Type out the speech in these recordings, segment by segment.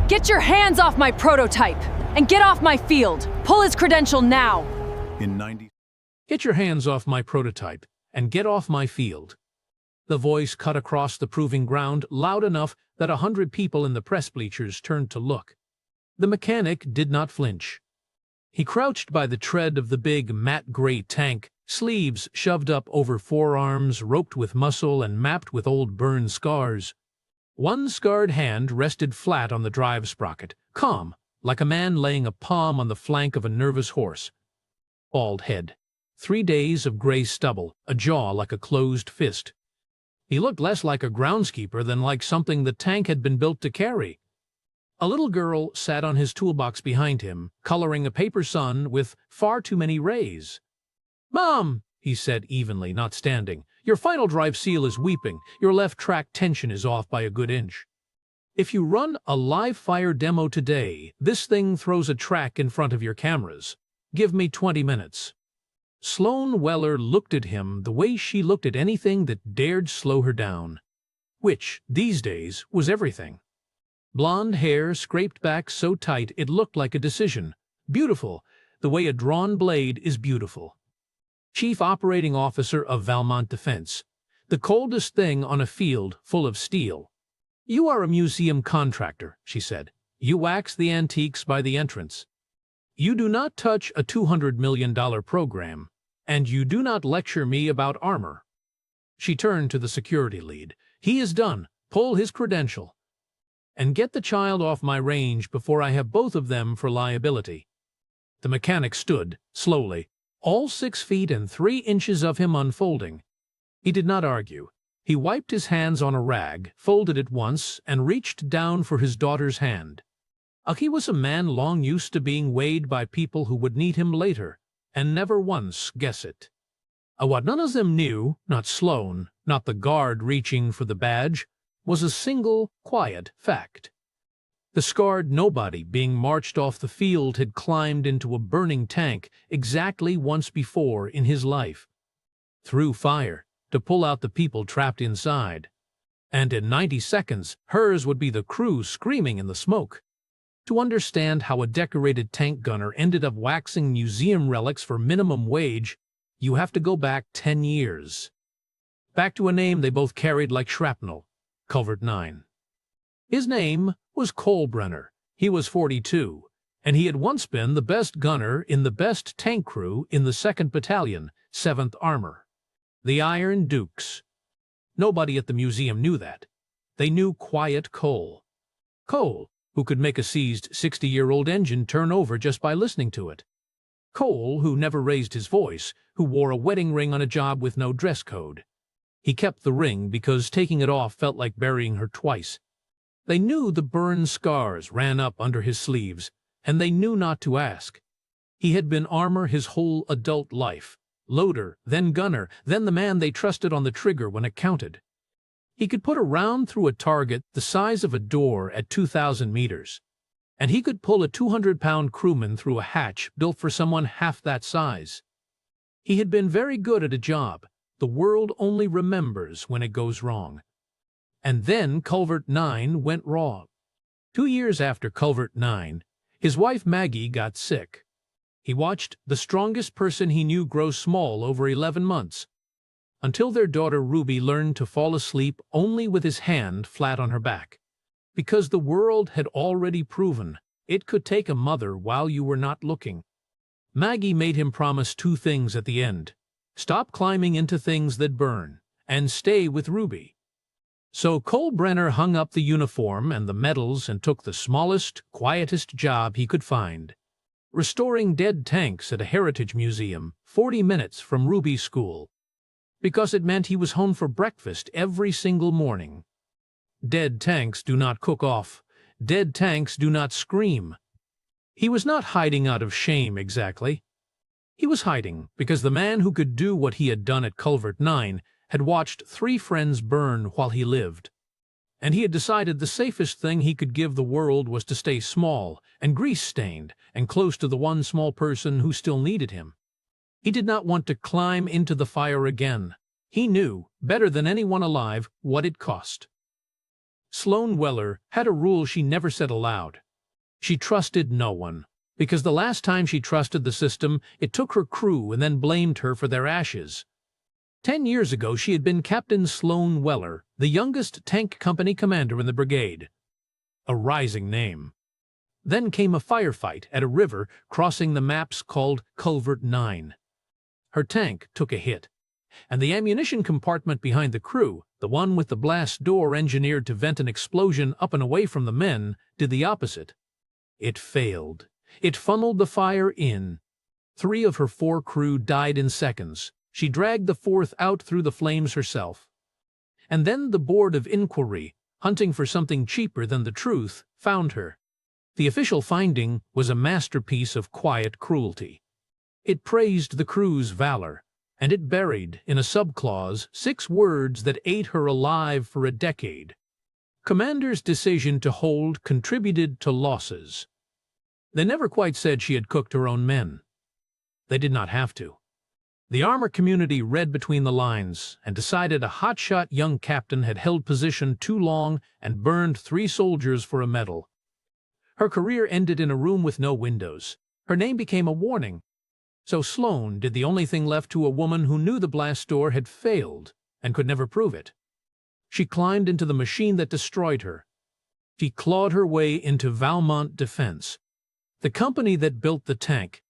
Get your hands off my prototype and get off my field. Pull his credential now. Get your hands off my prototype and get off my field. The voice cut across the proving ground loud enough that 100 people in the press bleachers turned to look. The mechanic did not flinch. He crouched by the tread of the big matte gray tank, sleeves shoved up over forearms, roped with muscle and mapped with old burn scars. One scarred hand rested flat on the drive sprocket, calm, like a man laying a palm on the flank of a nervous horse. Bald head. 3 days of gray stubble, a jaw like a closed fist. He looked less like a groundskeeper than like something the tank had been built to carry. A little girl sat on his toolbox behind him, coloring a paper sun with far too many rays. "Mom," he said evenly, not standing, "your final drive seal is weeping. Your left track tension is off by a good inch. If you run a live fire demo today, this thing throws a track in front of your cameras. Give me 20 minutes. Sloan Weller looked at him the way she looked at anything that dared slow her down. Which, these days, was everything. Blonde hair scraped back so tight it looked like a decision. Beautiful, the way a drawn blade is beautiful. Chief Operating Officer of Valmont Defense. The coldest thing on a field full of steel. "You are a museum contractor," she said. "You wax the antiques by the entrance. You do not touch a $200 million program, and you do not lecture me about armor." She turned to the security lead. "He is done. Pull his credential. And get the child off my range before I have both of them for liability." The mechanic stood, slowly, all 6 feet and 3 inches of him unfolding. He did not argue. He wiped his hands on a rag, folded it once, and reached down for his daughter's hand. He was a man long used to being weighed by people who would need him later, and never once guess it. What none of them knew, not Sloan, not the guard reaching for the badge, was a single, quiet fact. The scarred nobody being marched off the field had climbed into a burning tank exactly once before in his life. Through fire, to pull out the people trapped inside. And in 90 seconds, hers would be the crew screaming in the smoke. To understand how a decorated tank gunner ended up waxing museum relics for minimum wage, you have to go back 10 years. Back to a name they both carried like shrapnel. Culvert 9. His name was Cole Brenner. He was 42, and he had once been the best gunner in the best tank crew in the 2nd Battalion, 7th Armor. The Iron Dukes. Nobody at the museum knew that. They knew Quiet Cole. Cole, who could make a seized 60-year-old engine turn over just by listening to it. Cole, who never raised his voice, who wore a wedding ring on a job with no dress code. He kept the ring because taking it off felt like burying her twice. They knew the burn scars ran up under his sleeves, and they knew not to ask. He had been armor his whole adult life. Loader, then gunner, then the man they trusted on the trigger when it counted. He could put a round through a target the size of a door at 2,000 meters. And he could pull a 200-pound crewman through a hatch built for someone half that size. He had been very good at a job. The world only remembers when it goes wrong. And then Culvert 9 went wrong. 2 years after Culvert 9, his wife Maggie got sick. He watched the strongest person he knew grow small over 11 months, until their daughter Ruby learned to fall asleep only with his hand flat on her back. Because the world had already proven it could take a mother while you were not looking. Maggie made him promise 2 things at the end. Stop climbing into things that burn, and stay with Ruby. So Cole Brenner hung up the uniform and the medals and took the smallest, quietest job he could find. Restoring dead tanks at a heritage museum, 40 minutes from Ruby's school. Because it meant he was home for breakfast every single morning. Dead tanks do not cook off. Dead tanks do not scream. He was not hiding out of shame exactly. He was hiding because the man who could do what he had done at Culvert 9 had watched 3 friends burn while he lived. And he had decided the safest thing he could give the world was to stay small and grease-stained and close to the one small person who still needed him. He did not want to climb into the fire again. He knew, better than anyone alive, what it cost. Sloan Weller had a rule she never said aloud. She trusted no one, because the last time she trusted the system, it took her crew and then blamed her for their ashes. 10 years ago, she had been Captain Sloan Weller, the youngest tank company commander in the brigade. A rising name. Then came a firefight at a river crossing the maps called Culvert 9. Her tank took a hit, and the ammunition compartment behind the crew, the one with the blast door engineered to vent an explosion up and away from the men, did the opposite. It failed. It funneled the fire in. 3 of her 4 crew died in seconds. She dragged the 4th out through the flames herself. And then the Board of Inquiry, hunting for something cheaper than the truth, found her. The official finding was a masterpiece of quiet cruelty. It praised the crew's valor, and it buried, in a subclause, 6 words that ate her alive for a decade. Commander's decision to hold contributed to losses. They never quite said she had cooked her own men. They did not have to. The armor community read between the lines and decided a hotshot young captain had held position too long and burned 3 soldiers for a medal. Her career ended in a room with no windows. Her name became a warning. So Sloan did the only thing left to a woman who knew the blast door had failed and could never prove it. She climbed into the machine that destroyed her. She clawed her way into Valmont Defense, the company that built the tank,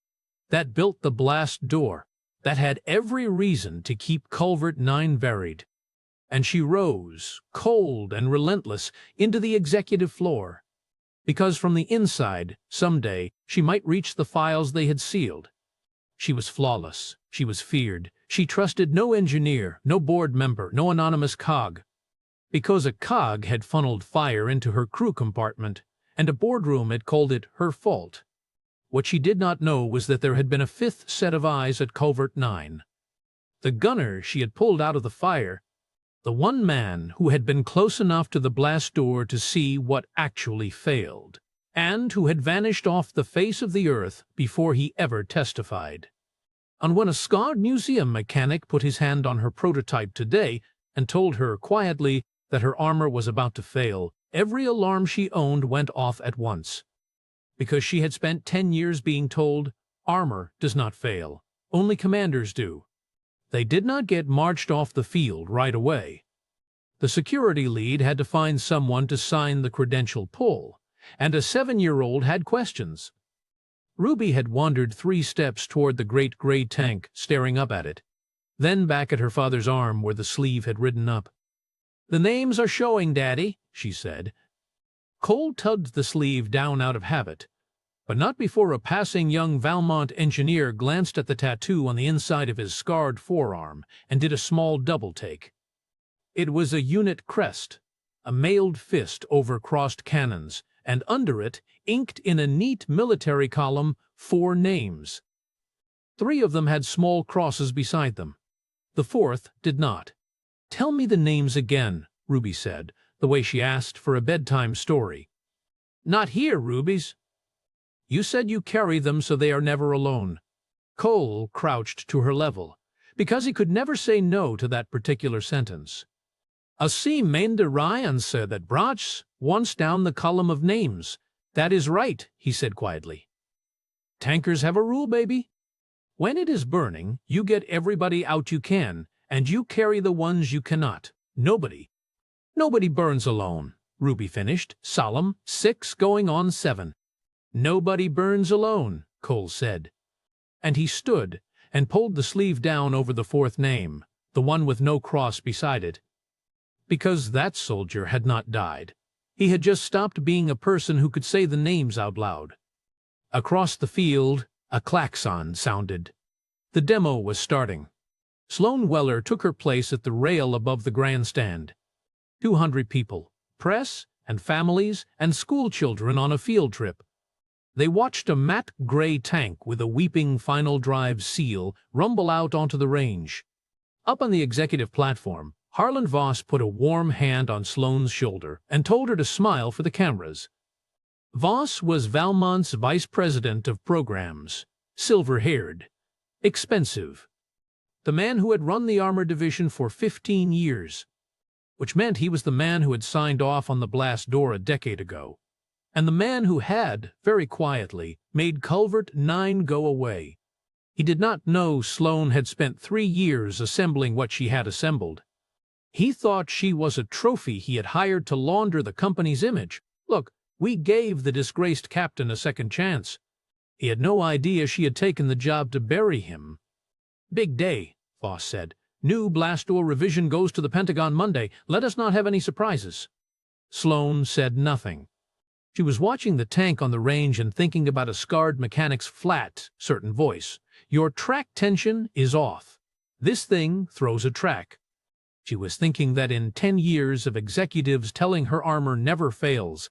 that built the blast door, that had every reason to keep Culvert 9 buried. And she rose, cold and relentless, into the executive floor. Because from the inside, someday, she might reach the files they had sealed. She was flawless. She was feared. She trusted no engineer, no board member, no anonymous cog. Because a cog had funneled fire into her crew compartment, and a boardroom had called it her fault. What she did not know was that there had been a 5th set of eyes at Culvert 9. The gunner she had pulled out of the fire, the one man who had been close enough to the blast door to see what actually failed, and who had vanished off the face of the earth before he ever testified. And when a scarred museum mechanic put his hand on her prototype today and told her quietly that her armor was about to fail, every alarm she owned went off at once. Because she had spent 10 years being told, armor does not fail, only commanders do. They did not get marched off the field right away. The security lead had to find someone to sign the credential pull, and a 7-year-old had questions. Ruby had wandered 3 steps toward the great gray tank, staring up at it, then back at her father's arm where the sleeve had ridden up. "The names are showing, Daddy," she said. Cole tugged the sleeve down out of habit, but not before a passing young Valmont engineer glanced at the tattoo on the inside of his scarred forearm and did a small double-take. It was a unit crest, a mailed fist over crossed cannons, and under it, inked in a neat military column, 4 names. 3 of them had small crosses beside them. The 4th did not. "Tell me the names again," Ruby said, the way she asked for a bedtime story. "Not here, Rubies. You said you carry them so they are never alone." Cole crouched to her level, because he could never say no to that particular sentence. "I see Mander Ryan said that Brach wants down the column of names. That is right," he said quietly. "Tankers have a rule, baby. When it is burning, you get everybody out you can, and you carry the ones you cannot. Nobody burns alone," Ruby finished, solemn, 6 going on 7. "Nobody burns alone," Cole said. And he stood and pulled the sleeve down over the 4th name, the one with no cross beside it. Because that soldier had not died. He had just stopped being a person who could say the names out loud. Across the field, a klaxon sounded. The demo was starting. Sloan Weller took her place at the rail above the grandstand. 200 people, press and families and schoolchildren on a field trip. They watched a matte gray tank with a weeping final drive seal rumble out onto the range. Up on the executive platform, Harlan Voss put a warm hand on Sloan's shoulder and told her to smile for the cameras. Voss was Valmont's vice president of programs, silver-haired, expensive. The man who had run the armor division for 15 years. which meant he was the man who had signed off on the blast door a decade ago, and the man who had, very quietly, made Culvert 9 go away. He did not know Sloane had spent 3 years assembling what she had assembled. He thought she was a trophy he had hired to launder the company's image. Look, we gave the disgraced captain a second chance. He had no idea she had taken the job to bury him. Big day, Voss said. New blast door revision goes to the Pentagon Monday. Let us not have any surprises. Sloane said nothing. She was watching the tank on the range and thinking about a scarred mechanic's flat, certain voice. Your track tension is off. This thing throws a track. She was thinking that in 10 years of executives telling her armor never fails,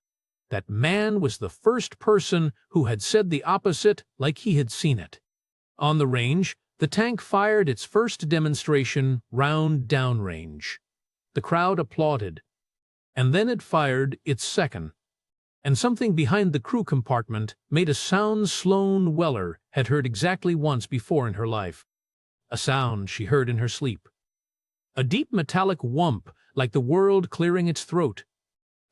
that man was the first person who had said the opposite like he had seen it. On the range, the tank fired its first demonstration round downrange. The crowd applauded. And then it fired its second. And something behind the crew compartment made a sound Sloane Weller had heard exactly once before in her life. A sound she heard in her sleep. A deep metallic whump like the world clearing its throat.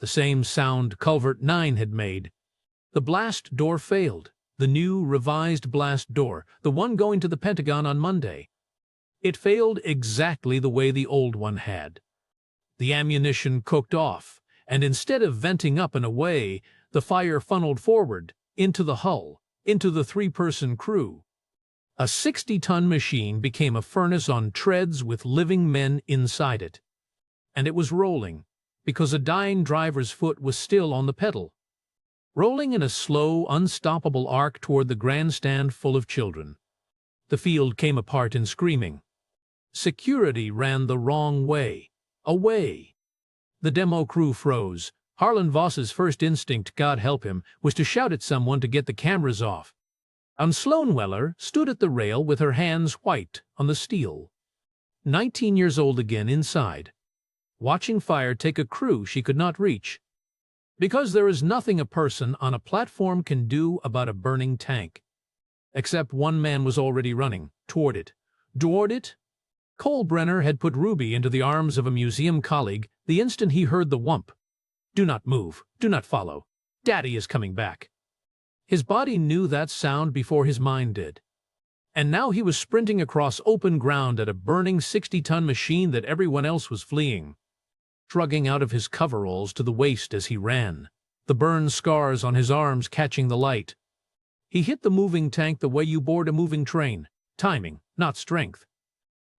The same sound Culvert 9 had made. The blast door failed. The new, revised blast door, the one going to the Pentagon on Monday. It failed exactly the way the old one had. The ammunition cooked off, and instead of venting up and away, the fire funneled forward, into the hull, into the 3-person crew. A 60-ton machine became a furnace on treads with living men inside it. And it was rolling, because a dying driver's foot was still on the pedal. Rolling in a slow, unstoppable arc toward the grandstand full of children. The field came apart in screaming. Security ran the wrong way. Away. The demo crew froze. Harlan Voss's first instinct, God help him, was to shout at someone to get the cameras off. And Sloane Weller stood at the rail with her hands white on the steel. 19 years old again inside, watching fire take a crew she could not reach. Because there is nothing a person on a platform can do about a burning tank. Except one man was already running toward it. Toward it? Cole Brenner had put Ruby into the arms of a museum colleague the instant he heard the whump. Do not move. Do not follow. Daddy is coming back. His body knew that sound before his mind did. And now he was sprinting across open ground at a burning 60-ton machine that everyone else was fleeing. Shrugging out of his coveralls to the waist as he ran, the burn scars on his arms catching the light. He hit the moving tank the way you board a moving train, timing, not strength.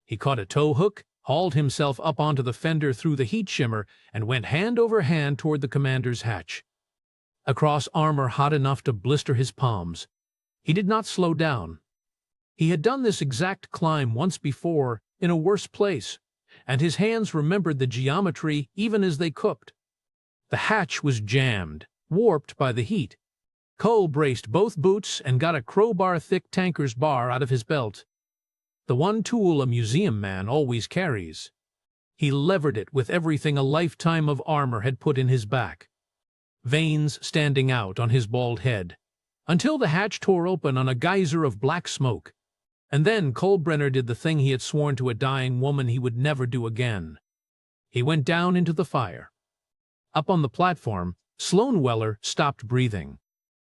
He caught a tow hook, hauled himself up onto the fender through the heat shimmer, and went hand over hand toward the commander's hatch. Across armor hot enough to blister his palms. He did not slow down. He had done this exact climb once before, in a worse place, and his hands remembered the geometry even as they cooked. The hatch was jammed, warped by the heat. Cole braced both boots and got a crowbar-thick tanker's bar out of his belt. The one tool a museum man always carries. He levered it with everything a lifetime of armor had put in his back. Veins standing out on his bald head, until the hatch tore open on a geyser of black smoke. And then Cole Brenner did the thing he had sworn to a dying woman he would never do again. He went down into the fire. Up on the platform, Sloane Weller stopped breathing.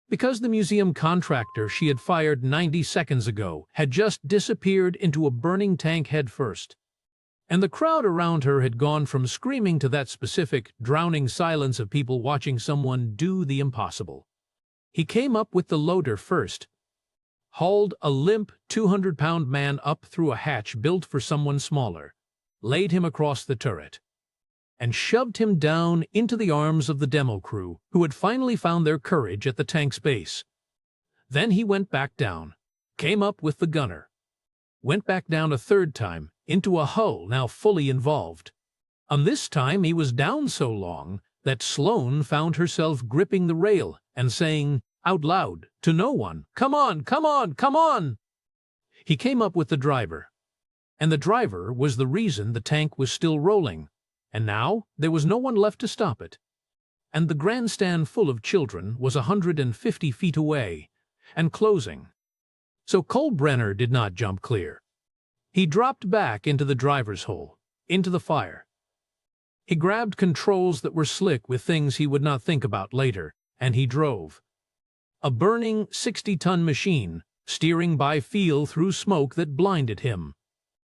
Because the museum contractor she had fired 90 seconds ago had just disappeared into a burning tank head first. And the crowd around her had gone from screaming to that specific, drowning silence of people watching someone do the impossible. He came up with the loader first, hauled a limp 200-pound man up through a hatch built for someone smaller, laid him across the turret, and shoved him down into the arms of the demo crew, who had finally found their courage at the tank's base. Then he went back down, came up with the gunner, went back down a third time, into a hull now fully involved. And this time he was down so long that Sloane found herself gripping the rail and saying, out loud, to no one, "Come on, come on, come on!" He came up with the driver. And the driver was the reason the tank was still rolling, and now there was no one left to stop it. And the grandstand full of children was 150 feet away, and closing. So Cole Brenner did not jump clear. He dropped back into the driver's hole, into the fire. He grabbed controls that were slick with things he would not think about later, and he drove. A burning 60-ton machine, steering by feel through smoke that blinded him.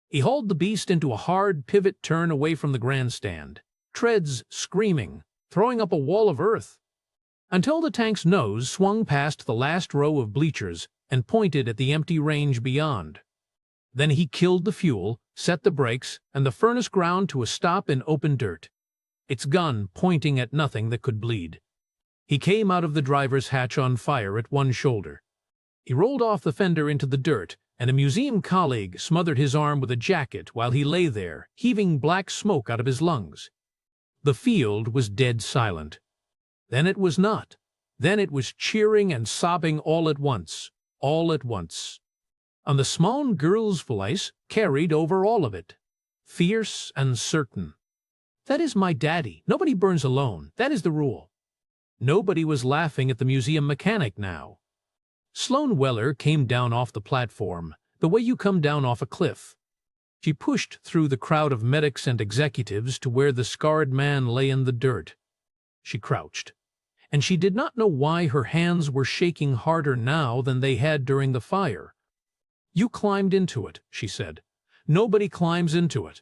He hauled the beast into a hard pivot turn away from the grandstand, treads screaming, throwing up a wall of earth, until the tank's nose swung past the last row of bleachers and pointed at the empty range beyond. Then he killed the fuel, set the brakes, and the furnace ground to a stop in open dirt, its gun pointing at nothing that could bleed. He came out of the driver's hatch on fire at one shoulder. He rolled off the fender into the dirt, and a museum colleague smothered his arm with a jacket while he lay there, heaving black smoke out of his lungs. The field was dead silent. Then it was not. Then it was cheering and sobbing all at once. All at once. And the small girl's voice carried over all of it, fierce and certain. "That is my daddy. Nobody burns alone. That is the rule." Nobody was laughing at the museum mechanic now. Sloane Weller came down off the platform, the way you come down off a cliff. She pushed through the crowd of medics and executives to where the scarred man lay in the dirt. She crouched, and she did not know why her hands were shaking harder now than they had during the fire. "You climbed into it," she said. "Nobody climbs into it.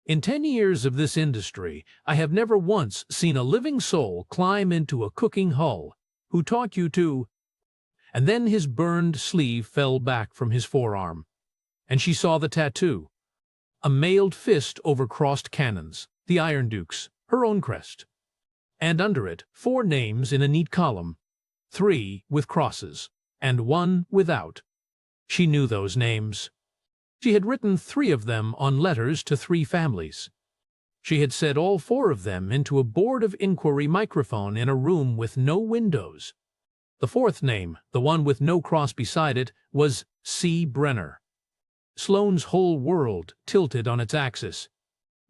In 10 years of this industry, I have never once seen a living soul climb into a cooking hull. Who taught you to—" And then his burned sleeve fell back from his forearm, and she saw the tattoo. A mailed fist over crossed cannons, the Iron Duke's, her own crest. And under it, 4 names in a neat column, 3 with crosses, and 1 without. She knew those names. She had written 3 of them on letters to 3 families. She had set all 4 of them into a board of inquiry microphone in a room with no windows. The 4th name, the one with no cross beside it, was C. Brenner. Sloane's whole world tilted on its axis.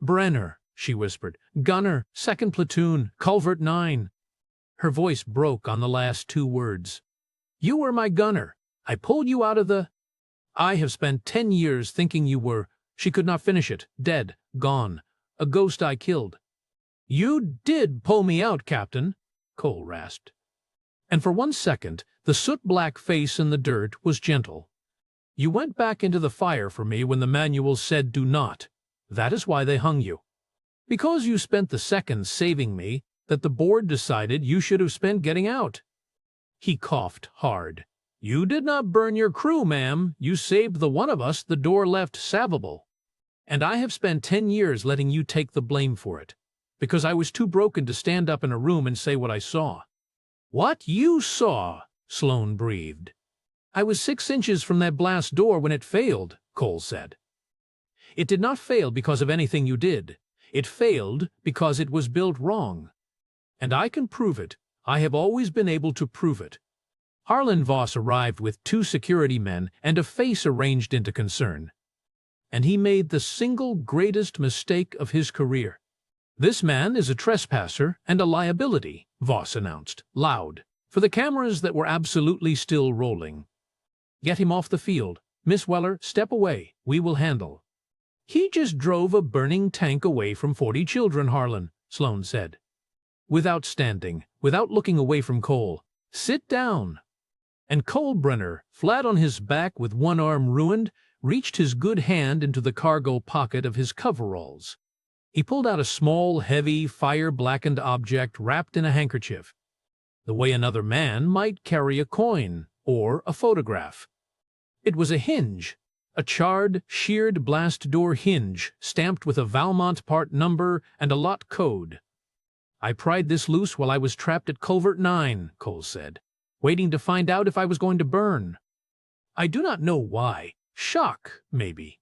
"Brenner," she whispered. "Gunner, 2nd Platoon, Culvert 9. Her voice broke on the last 2 words. "You were my gunner. I pulled you out of the— I have spent 10 years thinking you were—" She could not finish it. "Dead. Gone. A ghost I killed." "You did pull me out, Captain," Cole rasped. And for 1 second, the soot-black face in the dirt was gentle. "You went back into the fire for me when the manual said do not. That is why they hung you. Because you spent the seconds saving me that the board decided you should have spent getting out." He coughed hard. "You did not burn your crew, ma'am. You saved the one of us the door left salvable. And I have spent 10 years letting you take the blame for it, because I was too broken to stand up in a room and say what I saw." "What you saw?" Sloane breathed. "I was 6 inches from that blast door when it failed," Cole said. "It did not fail because of anything you did. It failed because it was built wrong. And I can prove it. I have always been able to prove it." Harlan Voss arrived with 2 security men and a face arranged into concern. "And he made the single greatest mistake of his career. This man is a trespasser and a liability," Voss announced, loud, for the cameras that were absolutely still rolling. "Get him off the field. Miss Weller, step away. We will handle." "He just drove a burning tank away from 40 children, Harlan," Sloane said. Without standing, without looking away from Cole. "Sit down." And Cole Brenner, flat on his back with one arm ruined, reached his good hand into the cargo pocket of his coveralls. He pulled out a small, heavy, fire-blackened object wrapped in a handkerchief, the way another man might carry a coin or a photograph. It was a hinge, a charred, sheared blast door hinge stamped with a Valmont part number and a lot code. "I pried this loose while I was trapped at Culvert 9, Cole said, waiting to find out if I was going to burn. I do not know why. Shock, maybe.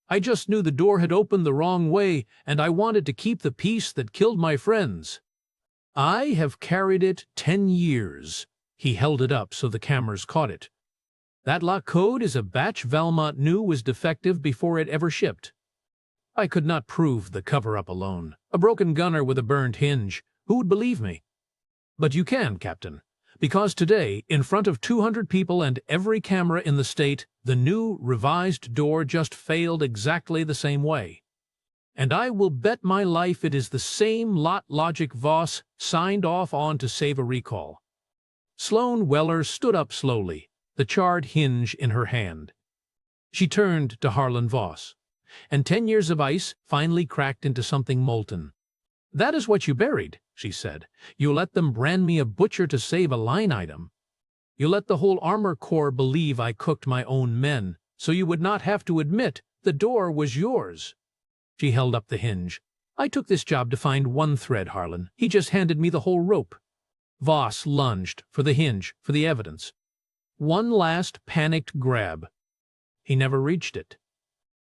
I just knew the door had opened the wrong way, and I wanted to keep the peace that killed my friends. I have carried it 10 years. He held it up so the cameras caught it. That lot code is a batch Valmont knew was defective before it ever shipped. I could not prove the cover-up alone. A broken gunner with a burned hinge. Who would believe me? But you can, Captain. Because today, in front of 200 people and every camera in the state, the new, revised door just failed exactly the same way. And I will bet my life it is the same lot logic Voss signed off on to save a recall. Sloane Weller stood up slowly, the charred hinge in her hand. She turned to Harlan Voss, and 10 years of ice finally cracked into something molten. "That is what you buried," she said. "You let them brand me a butcher to save a line item. You let the whole Armor Corps believe I cooked my own men, so you would not have to admit the door was yours." She held up the hinge. "I took this job to find one thread, Harlan. He just handed me the whole rope." Voss lunged for the hinge, for the evidence. One last panicked grab. He never reached it.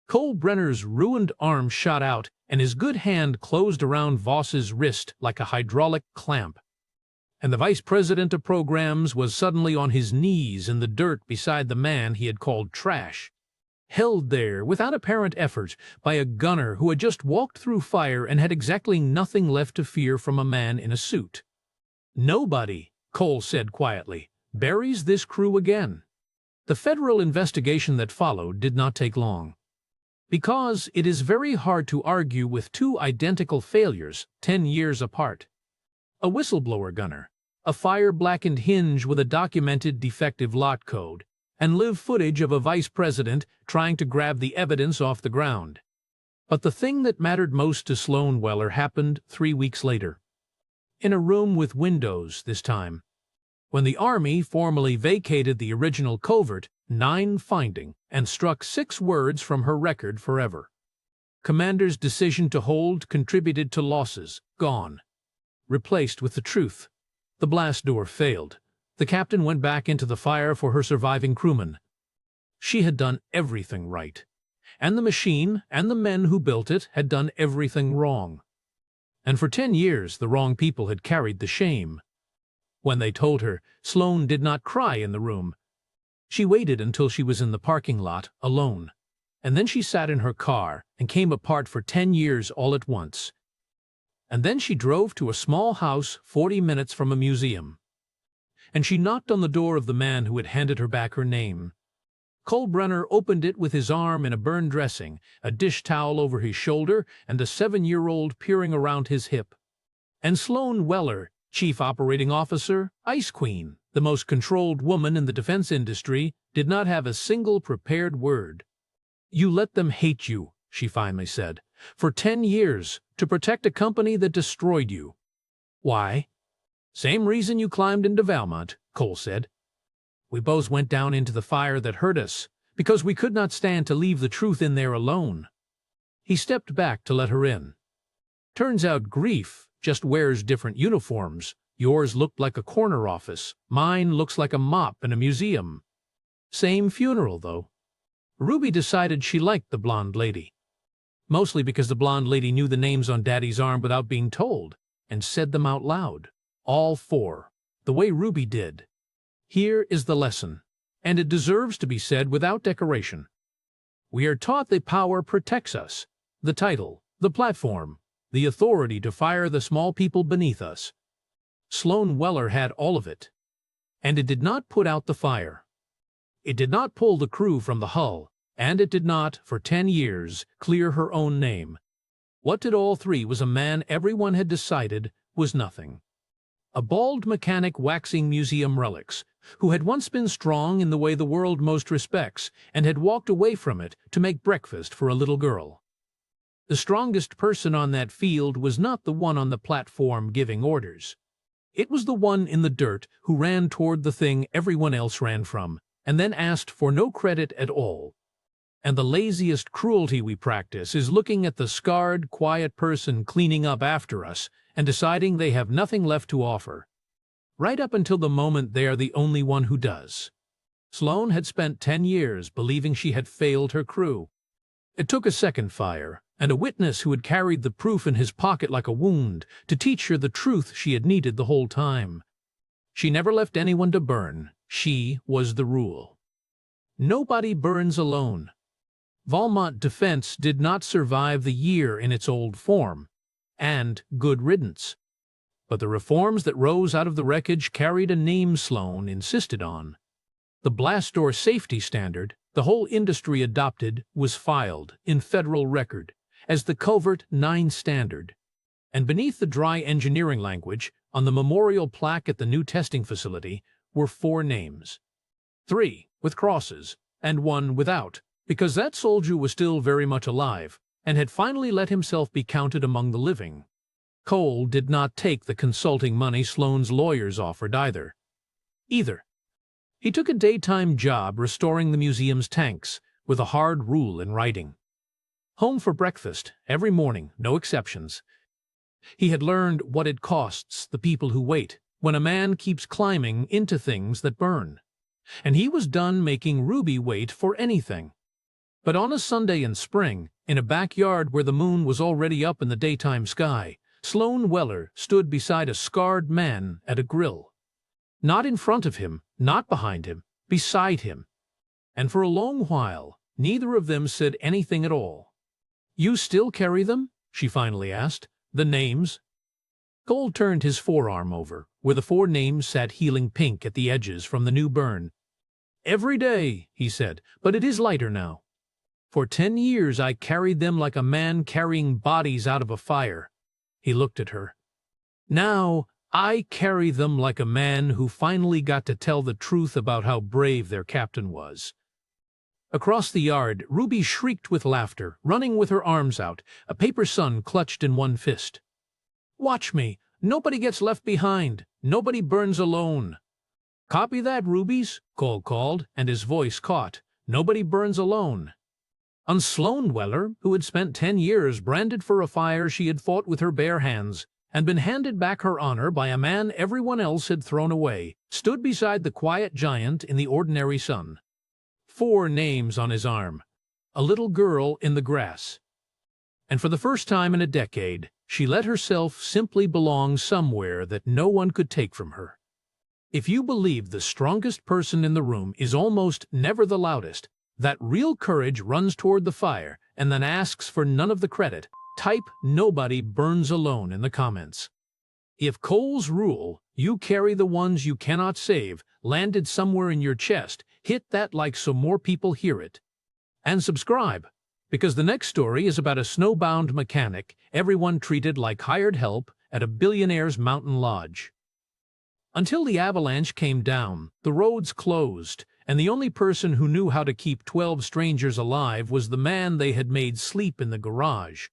Cole Brenner's ruined arm shot out, and his good hand closed around Voss's wrist like a hydraulic clamp. And the vice president of programs was suddenly on his knees in the dirt beside the man he had called trash, held there without apparent effort by a gunner who had just walked through fire and had exactly nothing left to fear from a man in a suit. "Nobody," Cole said quietly, "buries this crew again." The federal investigation that followed did not take long, because it is very hard to argue with two identical failures 10 years apart. A whistleblower gunner, a fire-blackened hinge with a documented defective lot code, and live footage of a vice president trying to grab the evidence off the ground. But the thing that mattered most to Sloane Weller happened 3 weeks later. In a room with windows this time. When the Army formally vacated the original covert 9 finding and struck 6 words from her record forever. Commander's decision to hold contributed to losses, gone. Replaced with the truth. The blast door failed. The captain went back into the fire for her surviving crewmen. She had done everything right. And the machine and the men who built it had done everything wrong. And for 10 years the wrong people had carried the shame. When they told her, Sloane did not cry in the room. She waited until she was in the parking lot, alone. And then she sat in her car and came apart for 10 years all at once. And then she drove to a small house 40 minutes from a museum. And she knocked on the door of the man who had handed her back her name. Cole Brenner opened it with his arm in a burned dressing, a dish towel over his shoulder, and a 7-year-old peering around his hip. And Sloane Weller, Chief Operating Officer, Ice Queen, the most controlled woman in the defense industry, did not have a single prepared word. "You let them hate you," she finally said, "for 10 years, to protect a company that destroyed you." "Why?" "Same reason you climbed into Valmont," Cole said. "We both went down into the fire that hurt us, because we could not stand to leave the truth in there alone." He stepped back to let her in. "Turns out grief just wears different uniforms. Yours looked like a corner office. Mine looks like a mop in a museum. Same funeral, though." Ruby decided she liked the blonde lady. Mostly because the blonde lady knew the names on Daddy's arm without being told, and said them out loud. All 4. The way Ruby did. Here is the lesson, and it deserves to be said without decoration. We are taught that power protects us. The title, the platform, the authority to fire the small people beneath us. Sloane Weller had all of it. And it did not put out the fire. It did not pull the crew from the hull, and it did not, for 10 years, clear her own name. What did all 3 was a man everyone had decided was nothing. A bald mechanic waxing museum relics, who had once been strong in the way the world most respects, and had walked away from it to make breakfast for a little girl. The strongest person on that field was not the one on the platform giving orders. It was the one in the dirt who ran toward the thing everyone else ran from, and then asked for no credit at all. And the laziest cruelty we practice is looking at the scarred, quiet person cleaning up after us and deciding they have nothing left to offer. Right up until the moment they are the only one who does. Sloane had spent 10 years believing she had failed her crew. It took a second fire, and a witness who had carried the proof in his pocket like a wound, to teach her the truth she had needed the whole time. She never left anyone to burn. She was the rule. Nobody burns alone. Valmont Defense did not survive the year in its old form, and good riddance. But the reforms that rose out of the wreckage carried a name Sloane insisted on. The blast door safety standard the whole industry adopted was filed in federal record, as the Covert 9 standard. And beneath the dry engineering language, on the memorial plaque at the new testing facility, were 4 names. 3 with crosses, and 1 without, because that soldier was still very much alive, and had finally let himself be counted among the living. Cole did not take the consulting money Sloane's lawyers offered either. He took a daytime job restoring the museum's tanks, with a hard rule in writing. Home for breakfast, every morning, no exceptions. He had learned what it costs the people who wait, when a man keeps climbing into things that burn. And he was done making Ruby wait for anything. But on a Sunday in spring, in a backyard where the moon was already up in the daytime sky, Sloane Weller stood beside a scarred man at a grill. Not in front of him, not behind him, beside him. And for a long while, neither of them said anything at all. "You still carry them?" she finally asked. "The names?" Cole turned his forearm over, where the 4 names sat healing pink at the edges from the new burn. "Every day," he said, "but it is lighter now. For 10 years I carried them like a man carrying bodies out of a fire." He looked at her. "Now I carry them like a man who finally got to tell the truth about how brave their captain was." Across the yard, Ruby shrieked with laughter, running with her arms out, a paper sun clutched in one fist. "Watch me! Nobody gets left behind! Nobody burns alone!" "Copy that, Rubies," Cole called, and his voice caught. "Nobody burns alone." On Sloane Weller, who had spent 10 years branded for a fire she had fought with her bare hands, and been handed back her honor by a man everyone else had thrown away, stood beside the quiet giant in the ordinary sun. 4 names on his arm. A little girl in the grass. And for the first time in a decade, she let herself simply belong somewhere that no one could take from her. If you believe the strongest person in the room is almost never the loudest, that real courage runs toward the fire and then asks for none of the credit, type "nobody burns alone" in the comments. If Cole's rule, "you carry the ones you cannot save," landed somewhere in your chest, hit that like so more people hear it. And subscribe, because the next story is about a snowbound mechanic everyone treated like hired help at a billionaire's mountain lodge. Until the avalanche came down, the roads closed, and the only person who knew how to keep 12 strangers alive was the man they had made sleep in the garage.